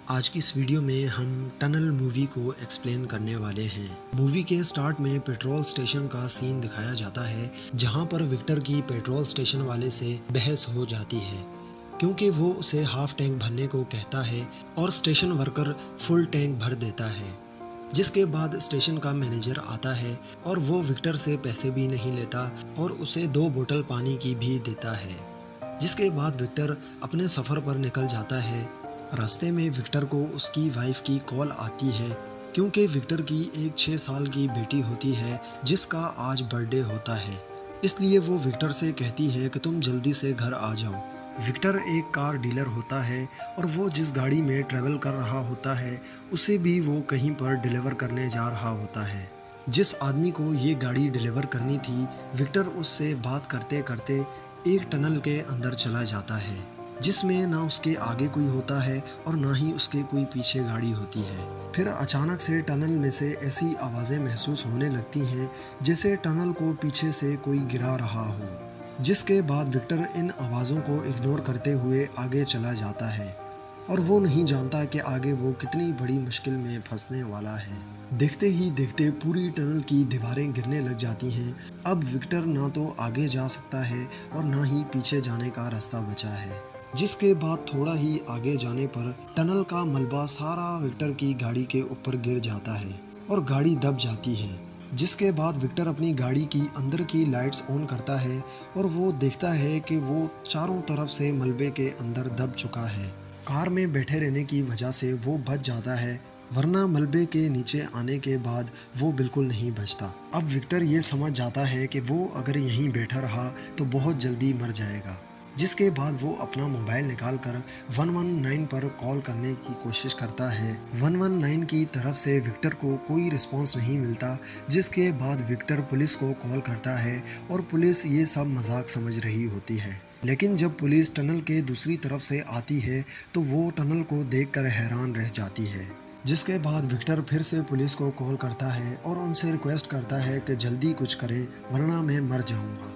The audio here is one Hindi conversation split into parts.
आज की इस वीडियो में हम टनल मूवी को एक्सप्लेन करने वाले हैं। मूवी के स्टार्ट में पेट्रोल स्टेशन का सीन दिखाया जाता है, जहां पर विक्टर की पेट्रोल स्टेशन वाले से बहस हो जाती है क्योंकि वो उसे हाफ टैंक भरने को कहता है और स्टेशन वर्कर फुल टैंक भर देता है। जिसके बाद स्टेशन का मैनेजर आता है और वो विक्टर से पैसे भी नहीं लेता और उसे 2 बोतल पानी की भी देता है। जिसके बाद विक्टर अपने सफ़र पर निकल जाता है। रास्ते में विक्टर को उसकी वाइफ की कॉल आती है क्योंकि विक्टर की एक 6 साल की बेटी होती है जिसका आज बर्थडे होता है। इसलिए वो विक्टर से कहती है कि तुम जल्दी से घर आ जाओ। विक्टर एक कार डीलर होता है और वो जिस गाड़ी में ट्रैवल कर रहा होता है उसे भी वो कहीं पर डिलीवर करने जा रहा होता है। जिस आदमी को ये गाड़ी डिलीवर करनी थी, विक्टर उससे बात करते करते एक टनल के अंदर चला जाता है जिसमें ना उसके आगे कोई होता है और ना ही उसके कोई पीछे गाड़ी होती है। फिर अचानक से टनल में से ऐसी आवाज़ें महसूस होने लगती हैं जैसे टनल को पीछे से कोई गिरा रहा हो। जिसके बाद विक्टर इन आवाज़ों को इग्नोर करते हुए आगे चला जाता है और वो नहीं जानता कि आगे वो कितनी बड़ी मुश्किल में फंसने वाला है। देखते ही देखते पूरी टनल की दीवारें गिरने लग जाती हैं। अब विक्टर ना तो आगे जा सकता है और ना ही पीछे जाने का रास्ता बचा है। जिसके बाद थोड़ा ही आगे जाने पर टनल का मलबा सारा विक्टर की गाड़ी के ऊपर गिर जाता है और गाड़ी दब जाती है। जिसके बाद विक्टर अपनी गाड़ी की अंदर की लाइट्स ऑन करता है और वो देखता है कि वो चारों तरफ से मलबे के अंदर दब चुका है। कार में बैठे रहने की वजह से वो बच जाता है, वरना मलबे के नीचे आने के बाद वो बिल्कुल नहीं बचता। अब विक्टर ये समझ जाता है कि वो अगर यहीं बैठा रहा तो बहुत जल्दी मर जाएगा। जिसके बाद वो अपना मोबाइल निकाल कर 119 पर कॉल करने की कोशिश करता है। 119 की तरफ से विक्टर को कोई रिस्पांस नहीं मिलता। जिसके बाद विक्टर पुलिस को कॉल करता है और पुलिस ये सब मजाक समझ रही होती है। लेकिन जब पुलिस टनल के दूसरी तरफ से आती है तो वो टनल को देखकर हैरान रह जाती है। जिसके बाद विक्टर फिर से पुलिस को कॉल करता है और उनसे रिक्वेस्ट करता है कि जल्दी कुछ करें वरना मैं मर जाऊंगा।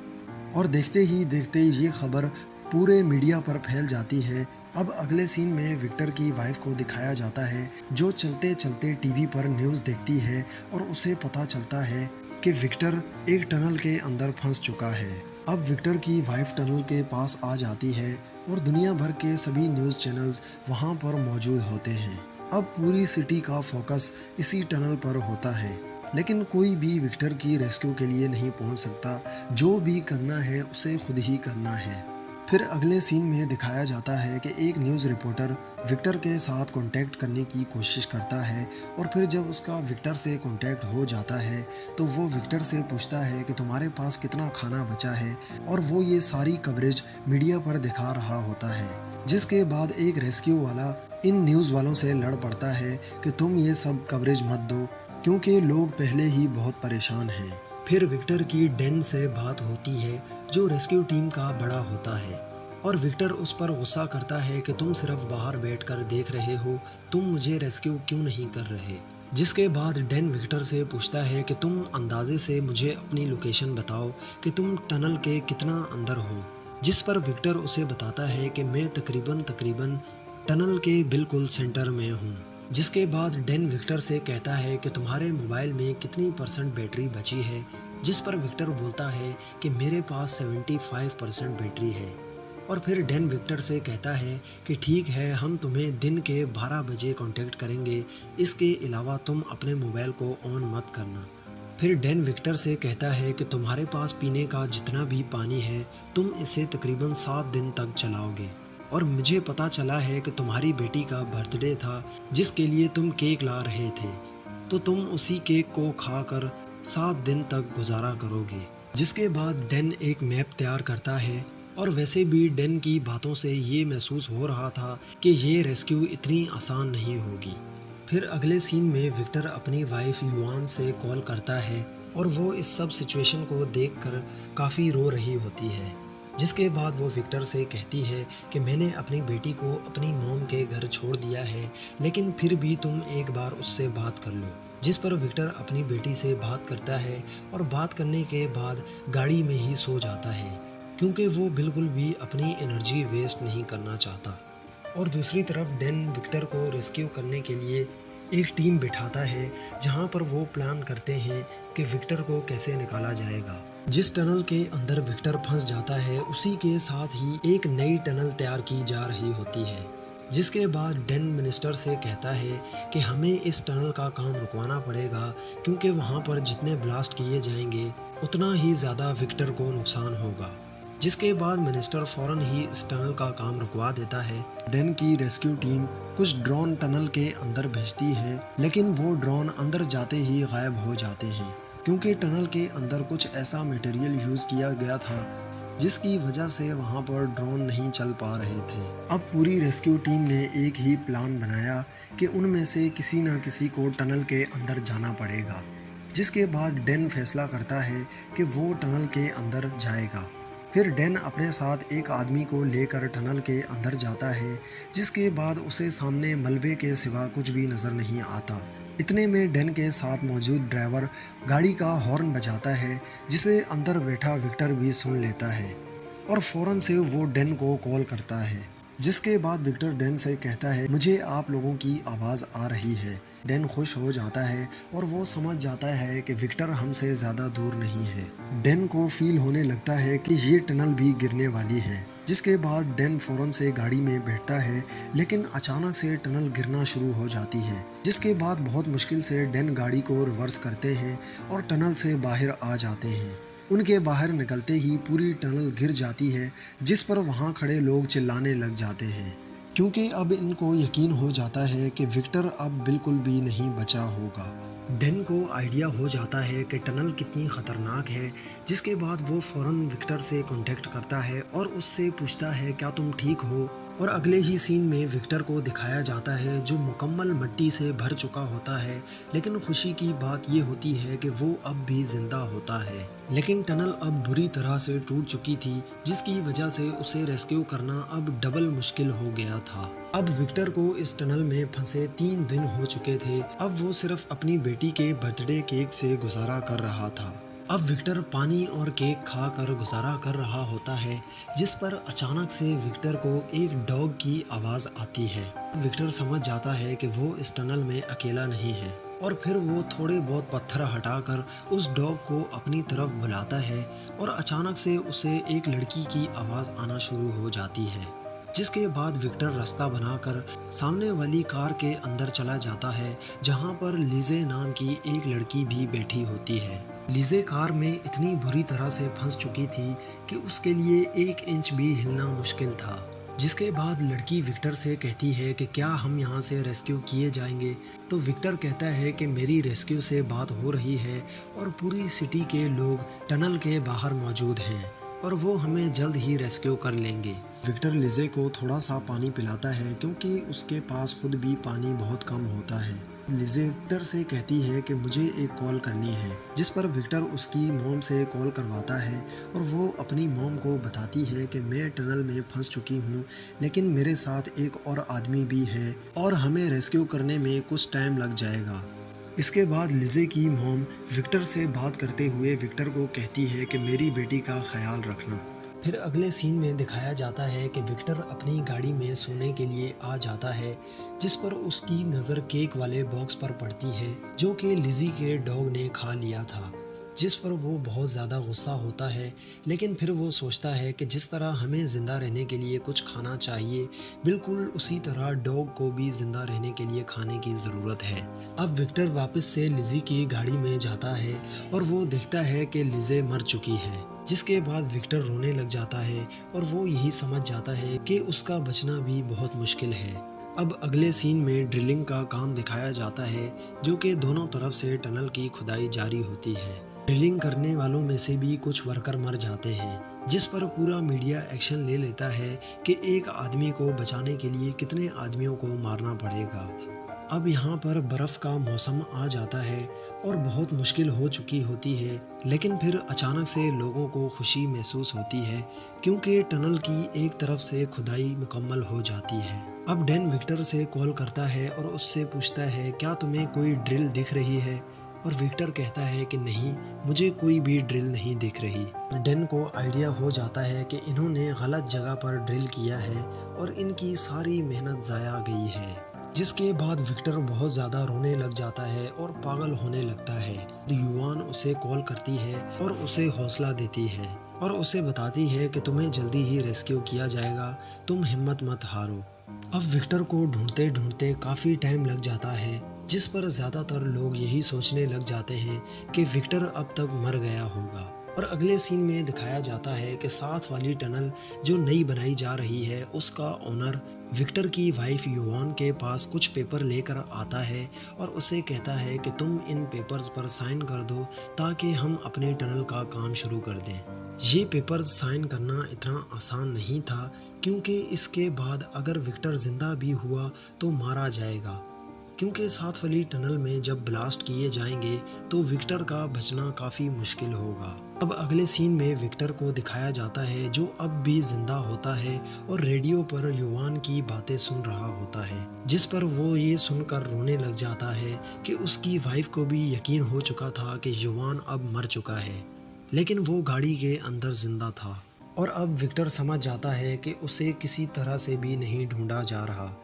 और देखते ही देखते ये खबर पूरे मीडिया पर फैल जाती है। अब अगले सीन में विक्टर की वाइफ को दिखाया जाता है जो चलते चलते टीवी पर न्यूज़ देखती है और उसे पता चलता है कि विक्टर एक टनल के अंदर फंस चुका है। अब विक्टर की वाइफ टनल के पास आ जाती है और दुनिया भर के सभी न्यूज़ चैनल्स वहां पर मौजूद होते हैं। अब पूरी सिटी का फोकस इसी टनल पर होता है, लेकिन कोई भी विक्टर की रेस्क्यू के लिए नहीं पहुंच सकता। जो भी करना है उसे खुद ही करना है। फिर अगले सीन में दिखाया जाता है कि एक न्यूज़ रिपोर्टर विक्टर के साथ कांटेक्ट करने की कोशिश करता है और फिर जब उसका विक्टर से कांटेक्ट हो जाता है तो वो विक्टर से पूछता है कि तुम्हारे पास कितना खाना बचा है और वो ये सारी कवरेज मीडिया पर दिखा रहा होता है। जिसके बाद एक रेस्क्यू वाला इन न्यूज़ वालों से लड़ पड़ता है कि तुम ये सब कवरेज मत दो क्योंकि लोग पहले ही बहुत परेशान हैं। फिर विक्टर की डैन से बात होती है जो रेस्क्यू टीम का बड़ा होता है और विक्टर उस पर गुस्सा करता है कि तुम सिर्फ बाहर बैठकर देख रहे हो, तुम मुझे रेस्क्यू क्यों नहीं कर रहे। जिसके बाद डैन विक्टर से पूछता है कि तुम अंदाजे से मुझे अपनी लोकेशन बताओ कि तुम टनल के कितना अंदर हो। जिस पर विक्टर उसे बताता है कि मैं तकरीबन टनल के बिल्कुल सेंटर में हूँ। जिसके बाद डैन विक्टर से कहता है कि तुम्हारे मोबाइल में कितनी % बैटरी बची है। जिस पर विक्टर बोलता है कि मेरे पास 75% बैटरी है। और फिर डैन विक्टर से कहता है कि ठीक है, हम तुम्हें दिन के 12 बजे कांटेक्ट करेंगे, इसके अलावा तुम अपने मोबाइल को ऑन मत करना। फिर डैन विक्टर से कहता है कि तुम्हारे पास पीने का जितना भी पानी है तुम इसे तकरीबन 7 दिन तक चलाओगे और मुझे पता चला है कि तुम्हारी बेटी का बर्थडे था जिसके लिए तुम केक ला रहे थे, तो तुम उसी केक को खाकर 7 दिन तक गुजारा करोगे। जिसके बाद डैन एक मैप तैयार करता है और वैसे भी डैन की बातों से ये महसूस हो रहा था कि ये रेस्क्यू इतनी आसान नहीं होगी। फिर अगले सीन में विक्टर अपनी वाइफ युआन से कॉल करता है और वो इस सब सिचुएशन को देखकर काफ़ी रो रही होती है। जिसके बाद वो विक्टर से कहती है कि मैंने अपनी बेटी को अपनी मॉम के घर छोड़ दिया है, लेकिन फिर भी तुम एक बार उससे बात कर लो। जिस पर विक्टर अपनी बेटी से बात करता है और बात करने के बाद गाड़ी में ही सो जाता है क्योंकि वो बिल्कुल भी अपनी एनर्जी वेस्ट नहीं करना चाहता। और दूसरी तरफ डेन विक्टर को रेस्क्यू करने के लिए एक टीम बिठाता है, जहां पर वो प्लान करते हैं कि विक्टर को कैसे निकाला जाएगा। जिस टनल के अंदर विक्टर फंस जाता है, उसी के साथ ही एक नई टनल तैयार की जा रही होती है, जिसके बाद डेन मिनिस्टर से कहता है कि हमें इस टनल का काम रुकवाना पड़ेगा, क्योंकि वहां पर जितने ब्लास्ट किए जाएंगे उतना ही ज़्यादा विक्टर को नुकसान होगा। जिसके बाद मिनिस्टर फौरन ही इस टनल का काम रुकवा देता है। डेन की रेस्क्यू टीम कुछ ड्रोन टनल के अंदर भेजती है, लेकिन वो ड्रोन अंदर जाते ही गायब हो जाते हैं, क्योंकि टनल के अंदर कुछ ऐसा मटेरियल यूज़ किया गया था जिसकी वजह से वहां पर ड्रोन नहीं चल पा रहे थे। अब पूरी रेस्क्यू टीम ने एक ही प्लान बनाया कि उनमें से किसी न किसी को टनल के अंदर जाना पड़ेगा। जिसके बाद डेन फैसला करता है कि वो टनल के अंदर जाएगा। फिर डेन अपने साथ एक आदमी को लेकर टनल के अंदर जाता है, जिसके बाद उसे सामने मलबे के सिवा कुछ भी नज़र नहीं आता। इतने में डेन के साथ मौजूद ड्राइवर गाड़ी का हॉर्न बजाता है, जिसे अंदर बैठा विक्टर भी सुन लेता है और फौरन से वो डेन को कॉल करता है। जिसके बाद विक्टर डेन से कहता है, मुझे आप लोगों की आवाज़ आ रही है। डेन खुश हो जाता है और वो समझ जाता है कि विक्टर हमसे ज़्यादा दूर नहीं है। डेन को फील होने लगता है कि ये टनल भी गिरने वाली है। जिसके बाद डेन फौरन से गाड़ी में बैठता है, लेकिन अचानक से टनल गिरना शुरू हो जाती है। जिसके बाद बहुत मुश्किल से डेन गाड़ी को रिवर्स करते हैं और टनल से बाहर आ जाते हैं। उनके बाहर निकलते ही पूरी टनल गिर जाती है, जिस पर वहां खड़े लोग चिल्लाने लग जाते हैं, क्योंकि अब इनको यकीन हो जाता है कि विक्टर अब बिल्कुल भी नहीं बचा होगा। डेन को आइडिया हो जाता है कि टनल कितनी ख़तरनाक है। जिसके बाद वो फ़ौरन विक्टर से कांटेक्ट करता है और उससे पूछता है, क्या तुम ठीक हो? और अगले ही सीन में विक्टर को दिखाया जाता है, जो मुकम्मल मिट्टी से भर चुका होता है। लेकिन खुशी की बात ये होती है कि वो अब भी जिंदा होता है। लेकिन टनल अब बुरी तरह से टूट चुकी थी, जिसकी वजह से उसे रेस्क्यू करना अब डबल मुश्किल हो गया था। अब विक्टर को इस टनल में फंसे 3 दिन हो चुके थे। अब वो सिर्फ अपनी बेटी के बर्थडे केक से गुजारा कर रहा था। अब विक्टर पानी और केक खाकर गुजारा कर रहा होता है, जिस पर अचानक से विक्टर को एक डॉग की आवाज़ आती है। विक्टर समझ जाता है कि वो इस टनल में अकेला नहीं है और फिर वो थोड़े बहुत पत्थर हटाकर उस डॉग को अपनी तरफ बुलाता है और अचानक से उसे एक लड़की की आवाज़ आना शुरू हो जाती है। जिसके बाद विक्टर रास्ता बनाकर सामने वाली कार के अंदर चला जाता है, जहां पर लीजे नाम की एक लड़की भी बैठी होती है। लीजे कार में इतनी बुरी तरह से फंस चुकी थी कि उसके लिए 1 इंच भी हिलना मुश्किल था। जिसके बाद लड़की विक्टर से कहती है कि क्या हम यहाँ से रेस्क्यू किए जाएंगे। तो विक्टर कहता है कि मेरी रेस्क्यू से बात हो रही है और पूरी सिटी के लोग टनल के बाहर मौजूद हैं और वो हमें जल्द ही रेस्क्यू कर लेंगे। विक्टर लिजे को थोड़ा सा पानी पिलाता है, क्योंकि उसके पास खुद भी पानी बहुत कम होता है। लिजे विक्टर से कहती है कि मुझे एक कॉल करनी है, जिस पर विक्टर उसकी मॉम से कॉल करवाता है और वो अपनी मॉम को बताती है कि मैं टनल में फंस चुकी हूँ, लेकिन मेरे साथ एक और आदमी भी है और हमें रेस्क्यू करने में कुछ टाइम लग जाएगा। इसके बाद लिजे की मॉम विक्टर से बात करते हुए विक्टर को कहती है कि मेरी बेटी का ख्याल रखना। फिर अगले सीन में दिखाया जाता है कि विक्टर अपनी गाड़ी में सोने के लिए आ जाता है, जिस पर उसकी नज़र केक वाले बॉक्स पर पड़ती है, जो कि लिजी के डॉग ने खा लिया था। जिस पर वो बहुत ज़्यादा गुस्सा होता है, लेकिन फिर वो सोचता है कि जिस तरह हमें ज़िंदा रहने के लिए कुछ खाना चाहिए, बिल्कुल उसी तरह डॉग को भी ज़िंदा रहने के लिए खाने की ज़रूरत है। अब विक्टर वापस से लिजी की गाड़ी में जाता है और वो देखता है कि लिजे मर चुकी है। जिसके बाद विक्टर रोने लग जाता है और वो यही समझ जाता है कि उसका बचना भी बहुत मुश्किल है। अब अगले सीन में ड्रिलिंग का काम दिखाया जाता है, जो कि दोनों तरफ से टनल की खुदाई जारी होती है। ड्रिलिंग करने वालों में से भी कुछ वर्कर मर जाते हैं, जिस पर पूरा मीडिया एक्शन ले लेता है कि एक आदमी को बचाने के लिए कितने आदमियों को मारना पड़ेगा। अब यहाँ पर बर्फ़ का मौसम आ जाता है और बहुत मुश्किल हो चुकी होती है, लेकिन फिर अचानक से लोगों को खुशी महसूस होती है, क्योंकि टनल की एक तरफ से खुदाई मुकम्मल हो जाती है। अब डेन विक्टर से कॉल करता है और उससे पूछता है, क्या तुम्हें कोई ड्रिल दिख रही है? और विक्टर कहता है कि नहीं, मुझे कोई भी ड्रिल नहीं दिख रही। डैन को आइडिया हो जाता है कि इन्होंने गलत जगह पर ड्रिल किया है और इनकी सारी मेहनत ज़ाया गई है। जिसके बाद विक्टर बहुत ज़्यादा रोने लग जाता है और पागल होने लगता है। युआन उसे कॉल करती है और उसे हौसला देती है और उसे बताती है कि तुम्हें जल्दी ही रेस्क्यू किया जाएगा, तुम हिम्मत मत हारो। अब विक्टर को ढूंढते ढूंढते काफ़ी टाइम लग जाता है, जिस पर ज़्यादातर लोग यही सोचने लग जाते हैं कि विक्टर अब तक मर गया होगा। और अगले सीन में दिखाया जाता है कि साथ वाली टनल जो नई बनाई जा रही है उसका ओनर विक्टर की वाइफ युआन के पास कुछ पेपर लेकर आता है और उसे कहता है कि तुम इन पेपर्स पर साइन कर दो ताकि हम अपने टनल का काम शुरू कर दें। ये पेपर्स साइन करना इतना आसान नहीं था, क्योंकि इसके बाद अगर विक्टर जिंदा भी हुआ तो मारा जाएगा, क्योंकि साथ वाली टनल में जब ब्लास्ट किए जाएंगे तो विक्टर का बचना काफ़ी मुश्किल होगा। अब अगले सीन में विक्टर को दिखाया जाता है जो अब भी जिंदा होता है और रेडियो पर युआन की बातें सुन रहा होता है, जिस पर वो ये सुनकर रोने लग जाता है कि उसकी वाइफ को भी यकीन हो चुका था कि युआन अब मर चुका है, लेकिन वो गाड़ी के अंदर जिंदा था। और अब विक्टर समझ जाता है कि उसे किसी तरह से भी नहीं ढूंढा जा रहा,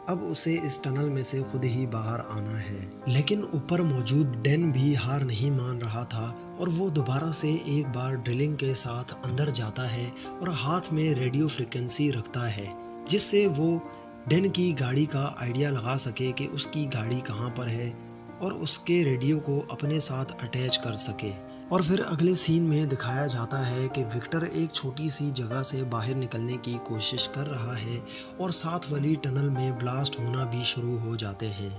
अब उसे इस टनल में से खुद ही बाहर आना है। लेकिन ऊपर मौजूद डैन भी हार नहीं मान रहा था और वो दोबारा से एक बार ड्रिलिंग के साथ अंदर जाता है और हाथ में रेडियो फ्रिक्वेंसी रखता है, जिससे वो डैन की गाड़ी का आइडिया लगा सके कि उसकी गाड़ी कहाँ पर है और उसके रेडियो को अपने साथ अटैच कर सके। और फिर अगले सीन में दिखाया जाता है कि विक्टर एक छोटी सी जगह से बाहर निकलने की कोशिश कर रहा है और साथ वाली टनल में ब्लास्ट होना भी शुरू हो जाते हैं,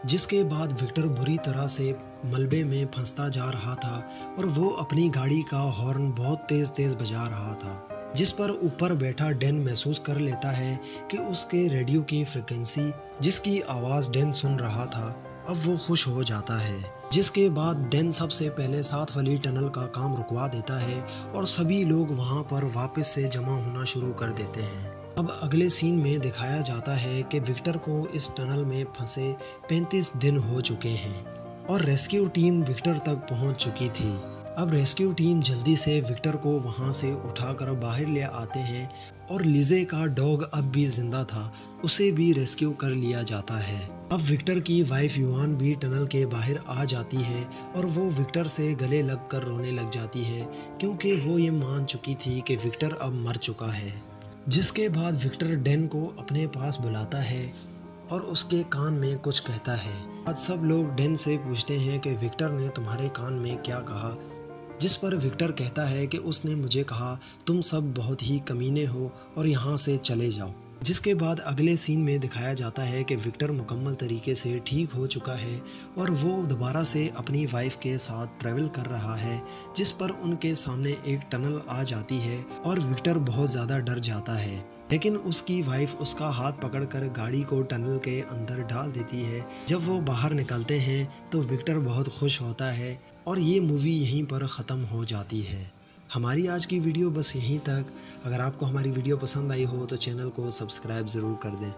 जिसके बाद विक्टर बुरी तरह से मलबे में फंसता जा रहा था और वो अपनी गाड़ी का हॉर्न बहुत तेज़ तेज़ बजा रहा था, जिस पर ऊपर बैठा डैन महसूस कर लेता है कि उसके रेडियो की फ्रिक्वेंसी जिसकी आवाज़ डैन सुन रहा था अब वो खुश हो जाता है। जिसके बाद डैन सबसे पहले साथ वाली टनल का काम रुकवा देता है और सभी लोग वहां पर वापस से जमा होना शुरू कर देते हैं। अब अगले सीन में दिखाया जाता है कि विक्टर को इस टनल में फंसे 35 दिन हो चुके हैं और रेस्क्यू टीम विक्टर तक पहुंच चुकी थी। अब रेस्क्यू टीम जल्दी से विक्टर को वहां से उठाकर बाहर ले आते हैं और लिजे का डॉग अब भी जिंदा था, उसे भी रेस्क्यू कर लिया जाता है। अब विक्टर की वाइफ युआन भी टनल के बाहर आ जाती है और वो विक्टर से गले लगकर रोने लग जाती है, क्योंकि वो ये मान चुकी थी कि विक्टर अब मर चुका है। जिसके बाद विक्टर डैन को अपने पास बुलाता है और उसके कान में कुछ कहता है। आज सब लोग डैन से पूछते हैं कि विक्टर ने तुम्हारे कान में क्या कहा, जिस पर विक्टर कहता है कि उसने मुझे कहा तुम सब बहुत ही कमीने हो और यहाँ से चले जाओ। जिसके बाद अगले सीन में दिखाया जाता है कि विक्टर मुकम्मल तरीके से ठीक हो चुका है और वो दोबारा से अपनी वाइफ के साथ ट्रैवल कर रहा है, जिस पर उनके सामने एक टनल आ जाती है और विक्टर बहुत ज़्यादा डर जाता है, लेकिन उसकी वाइफ उसका हाथ पकड़कर गाड़ी को टनल के अंदर डाल देती है। जब वो बाहर निकलते हैं तो विक्टर बहुत खुश होता है और ये मूवी यहीं पर ख़त्म हो जाती है। हमारी आज की वीडियो बस यहीं तक। अगर आपको हमारी वीडियो पसंद आई हो तो चैनल को सब्सक्राइब ज़रूर कर दें।